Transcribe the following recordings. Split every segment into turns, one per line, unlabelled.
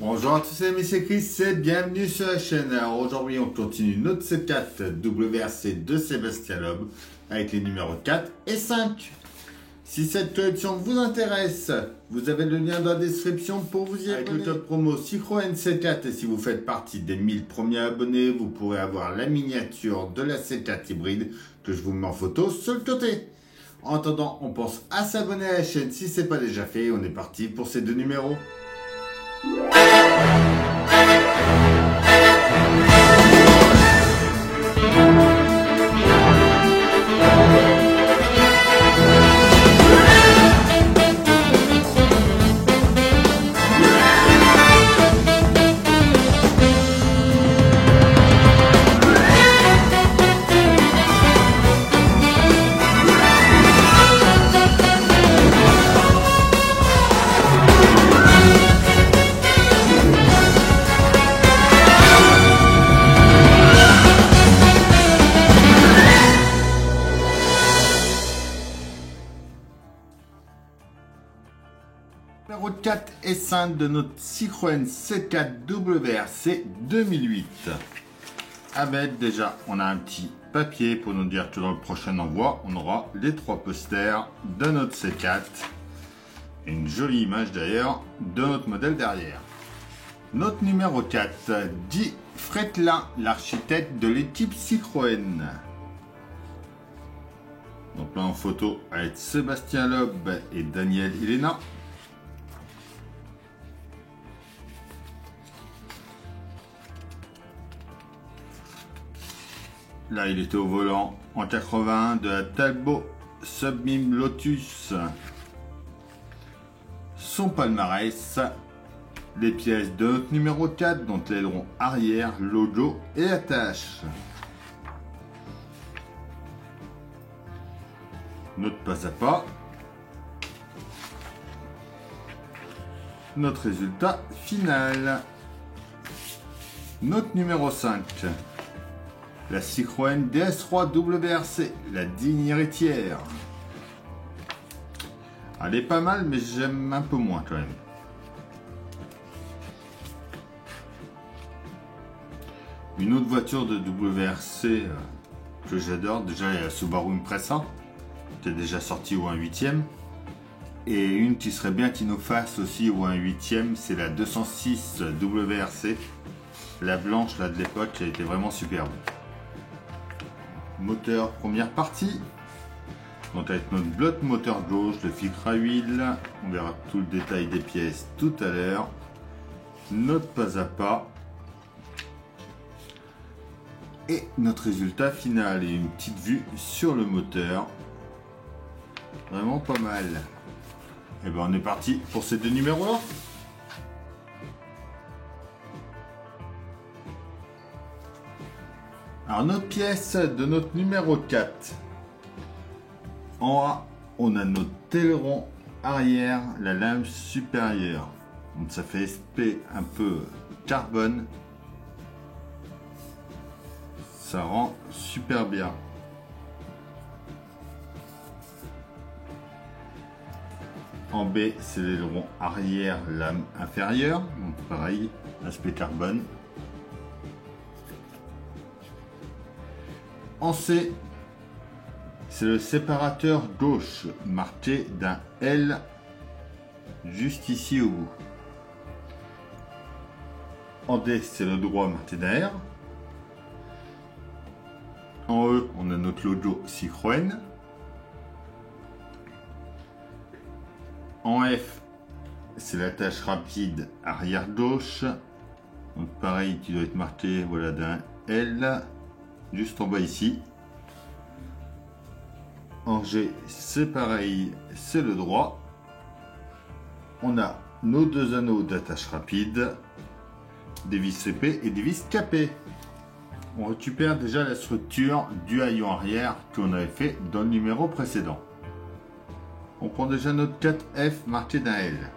Bonjour à tous amis, c'est Chris et bienvenue sur la chaîne. Alors aujourd'hui on continue notre C4 WRC de Sébastien Loeb avec les numéros 4 et 5. Si cette collection vous intéresse, vous avez le lien dans la description pour vous y abonner. Avec le code promo Citroën C4 et si vous faites partie des 1000 premiers abonnés, vous pourrez avoir la miniature de la C4 hybride que je vous mets en photo sur le côté. En attendant, on pense à s'abonner à la chaîne si ce n'est pas déjà fait. On est parti pour ces deux numéros. Numéro 4 et 5 de notre Citroën C4 WRC 2008. Avec déjà, on a un petit papier pour nous dire que dans le prochain envoi, on aura les 3 posters de notre C4. Et une jolie image d'ailleurs de notre modèle derrière. Notre numéro 4, Guy Frételin, l'architecte de l'équipe Citroën. Donc là en photo avec Sébastien Loeb et Daniel Helena. Là, il était au volant en 81 de la Talbot Sublime Lotus. Son palmarès, les pièces de notre numéro 4, dont l'aileron arrière, logo et attache. Notre pas à pas. Notre résultat final. Notre numéro 5. La Citroën DS3 WRC, la digne héritière. Elle est pas mal, mais j'aime un peu moins quand même. Une autre voiture de WRC que j'adore, déjà il y a la Subaru Impreza, qui est déjà sortie au 1/8e. Et une qui serait bien qu'il nous fasse aussi au 1/8e, c'est la 206 WRC. La blanche là de l'époque, qui a été vraiment superbe. Moteur première partie, donc avec notre bloc moteur gauche, le filtre à huile, on verra tout le détail des pièces tout à l'heure. Notre pas à pas et notre résultat final et une petite vue sur le moteur, vraiment pas mal. Et ben on est parti pour ces deux numéros là. Alors notre pièce de notre numéro 4. En A, on a notre aileron arrière, la lame supérieure. Donc ça fait SP un peu carbone. Ça rend super bien. En B, c'est l'aileron arrière, lame inférieure. Donc pareil, aspect carbone. En C, c'est le séparateur gauche marqué d'un L juste ici au bout. En D, c'est le droit marqué d'un R. En E, on a notre logo Citroën. En F, c'est l'attache rapide arrière gauche. Donc pareil, qui doit être marqué voilà, d'un L. Juste en bas ici. En G, c'est pareil, c'est le droit. On a nos deux anneaux d'attache rapide, des vis CP et des vis KP. On récupère déjà la structure du haillon arrière qu'on avait fait dans le numéro précédent. On prend déjà notre 4F marqué d'un L.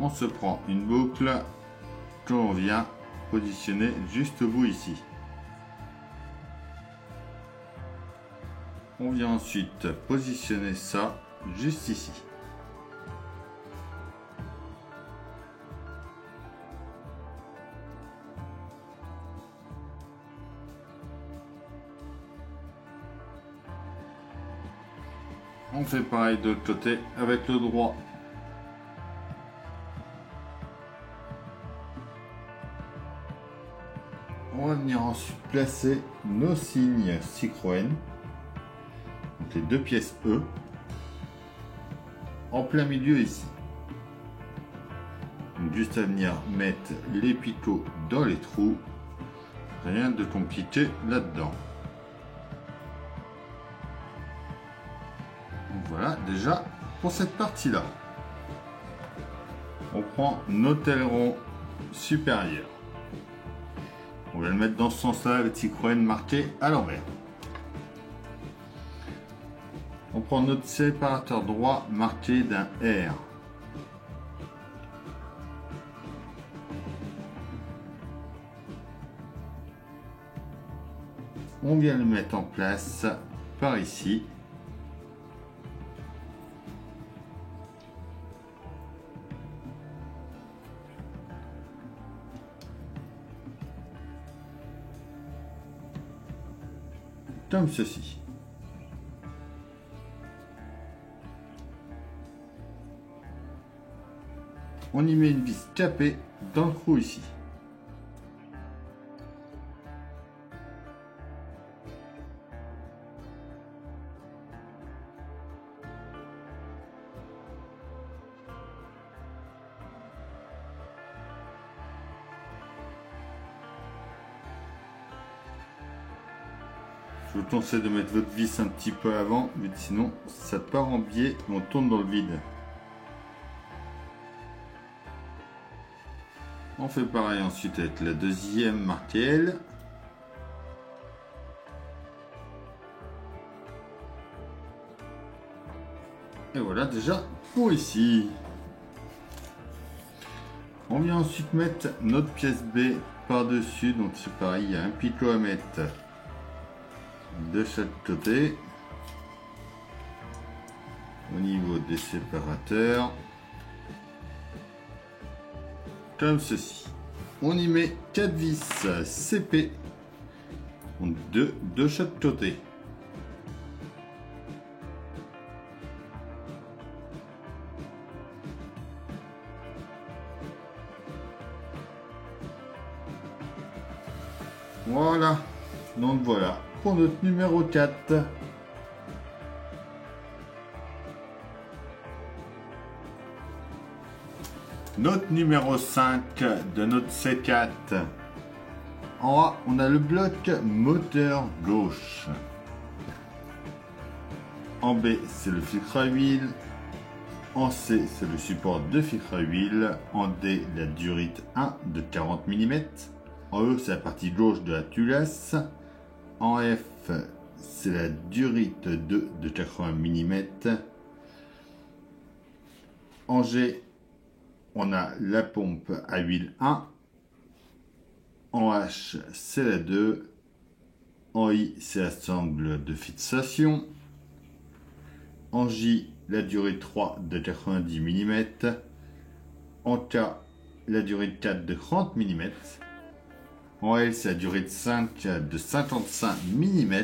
On se prend une boucle qu'on vient positionner juste au bout ici. On vient ensuite positionner ça juste ici. On fait pareil de l'autre côté avec le droit. On va venir ensuite placer nos signes Citroën, donc les deux pièces E, en plein milieu ici. Donc juste à venir mettre les picots dans les trous, rien de compliqué là-dedans. Voilà déjà pour cette partie-là. On prend notre aileron supérieur. On va le mettre dans ce sens-là avec Citroën marqué à l'envers. On prend notre séparateur droit marqué d'un R. On vient le mettre en place par ici. Comme ceci. On y met une vis capée dans le trou ici. Je vous conseille de mettre votre vis un petit peu avant, mais sinon ça part en biais et on tourne dans le vide. On fait pareil ensuite avec la deuxième marquée L. Et voilà déjà pour ici. On vient ensuite mettre notre pièce B par-dessus, donc c'est pareil, il y a un picot à mettre de chaque côté au niveau des séparateurs comme ceci. On y met 4 vis CP, donc 2 de chaque côté. Voilà, donc voilà pour notre numéro 4. Notre numéro 5 de notre C4. En A, on a le bloc moteur gauche. En B, c'est le filtre à huile. En C, c'est le support de filtre à huile. En D, la durite 1 de 40 mm. En E, c'est la partie gauche de la culasse. En F, c'est la durite 2 de 80 mm. En G, on a la pompe à huile 1. En H, c'est la 2. En I, c'est la sangle de fixation. En J, la durée 3 de 90 mm. En K, la durée 4 de 30 mm. En L, c'est la durée de 5 de 55 mm.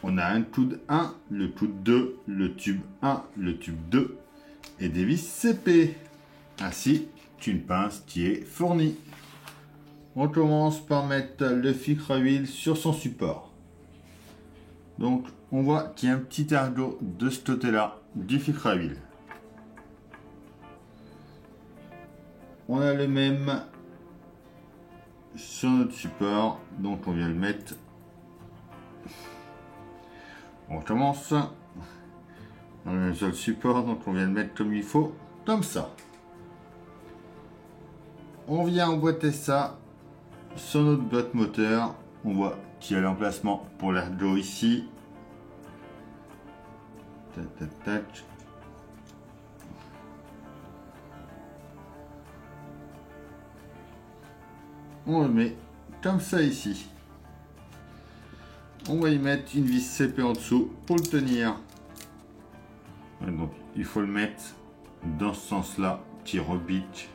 On a un coude 1, le coude 2, le tube 1, le tube 2 et des vis CP. Ainsi qu'une pince qui est fournie. On commence par mettre le filtre à huile sur son support. Donc on voit qu'il y a un petit ergot de ce côté-là du filtre à huile. On a le même sur notre support, donc on vient le mettre. On commence. On est sur le support, donc on vient le mettre comme il faut, comme ça. On vient emboîter ça sur notre boîte moteur. On voit qu'il y a l'emplacement pour l'ergot ici. Tac, tac, tac. On le met comme ça ici. On va y mettre une vis CP en dessous pour le tenir. Et donc il faut le mettre dans ce sens-là qui rebique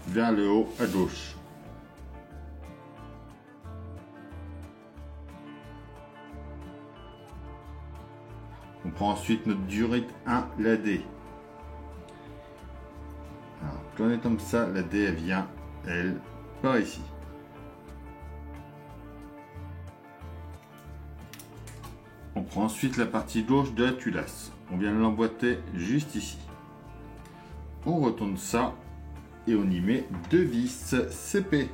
vers le haut à gauche. On prend ensuite notre durite 1, la D. Alors, quand on est comme ça, la D, elle vient, elle, par ici. On prend ensuite la partie gauche de la culasse. On vient l'emboîter juste ici. On retourne ça et on y met 2 vis CP.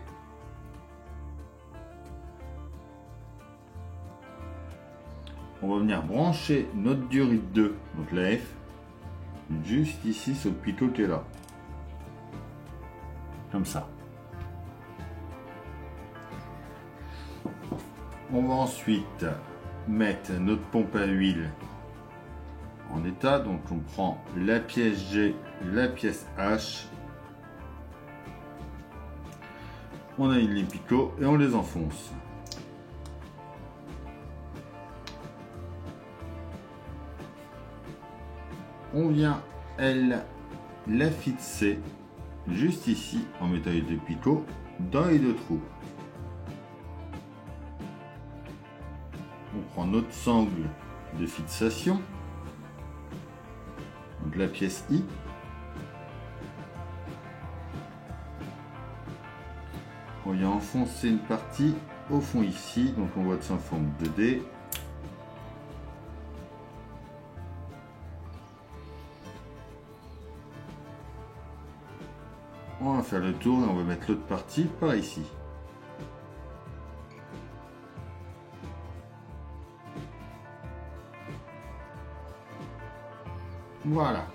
On va venir brancher notre durite 2, donc la F, juste ici sur le pitot qui est là. Comme ça. On va ensuite mettre notre pompe à huile en état, donc on prend la pièce G, la pièce H, on aligne les picots et on les enfonce. On vient, elle, la fixer juste ici en mettant les 2 picots dans les 2 trous. On prend notre sangle de fixation, donc la pièce I. On vient enfoncer une partie au fond ici, donc on voit que c'est en forme de D. On va faire le tour et on va mettre l'autre partie par ici. Voilà.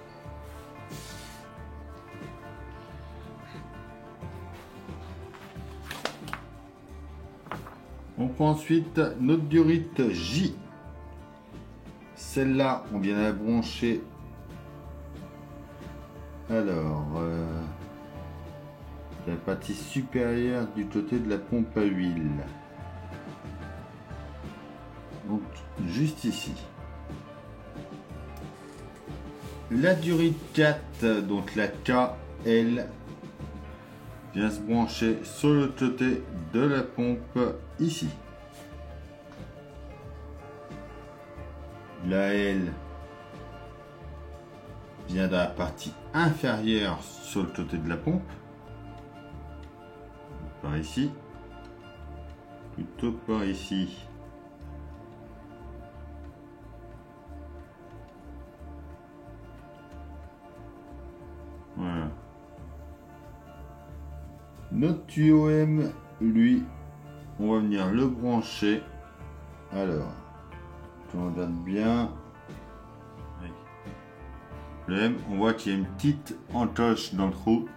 On prend ensuite notre durite J. Celle-là, on vient la brancher. Alors, la partie supérieure du côté de la pompe à huile. Donc, juste ici. La durite 4, donc la K, elle vient se brancher sur le côté de la pompe ici. La L vient de la partie inférieure sur le côté de la pompe. Par ici. Plutôt par ici. Voilà. Notre tuyau M, lui, on va venir le brancher. Alors, on regarde bien. Le M, on voit qu'il y a une petite encoche dans le trou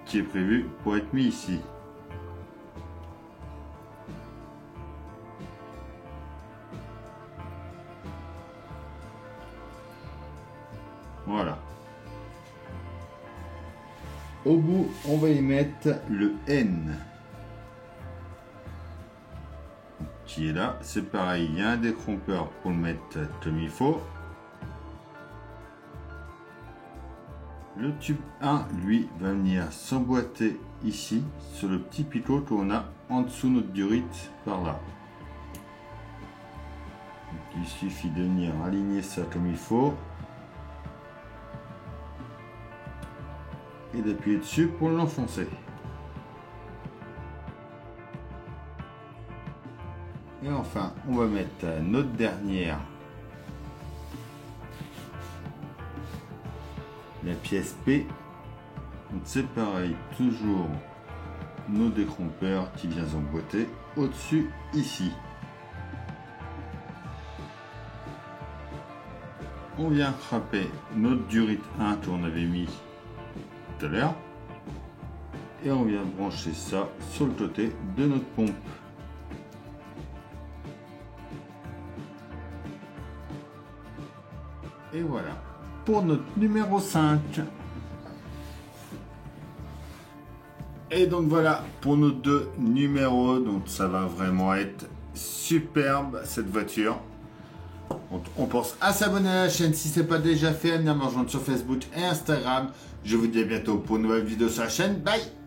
qui est prévue pour être mis ici. Voilà. Au bout, on va y mettre le N. Qui est là. C'est pareil, il y a un décrompeur pour le mettre comme il faut. Le tube 1, lui, va venir s'emboîter ici, sur le petit picot qu'on a en dessous notre durite, par là. Donc, il suffit de venir aligner ça comme il faut. Et d'appuyer dessus pour l'enfoncer. Et enfin, on va mettre notre dernière, la pièce P. Donc c'est pareil, toujours nos décrompeurs qui viennent emboîter au-dessus ici. On vient frapper notre durite 1 qu'on avait mis tout à l'heure et on vient brancher ça sur le côté de notre pompe. Et voilà pour notre numéro 5. Et donc voilà pour nos 2 numéros. Donc ça va vraiment être superbe cette voiture. On pense à s'abonner à la chaîne si ce n'est pas déjà fait, à venir me rejoindre sur Facebook et Instagram. Je vous dis à bientôt pour une nouvelle vidéo sur la chaîne. Bye!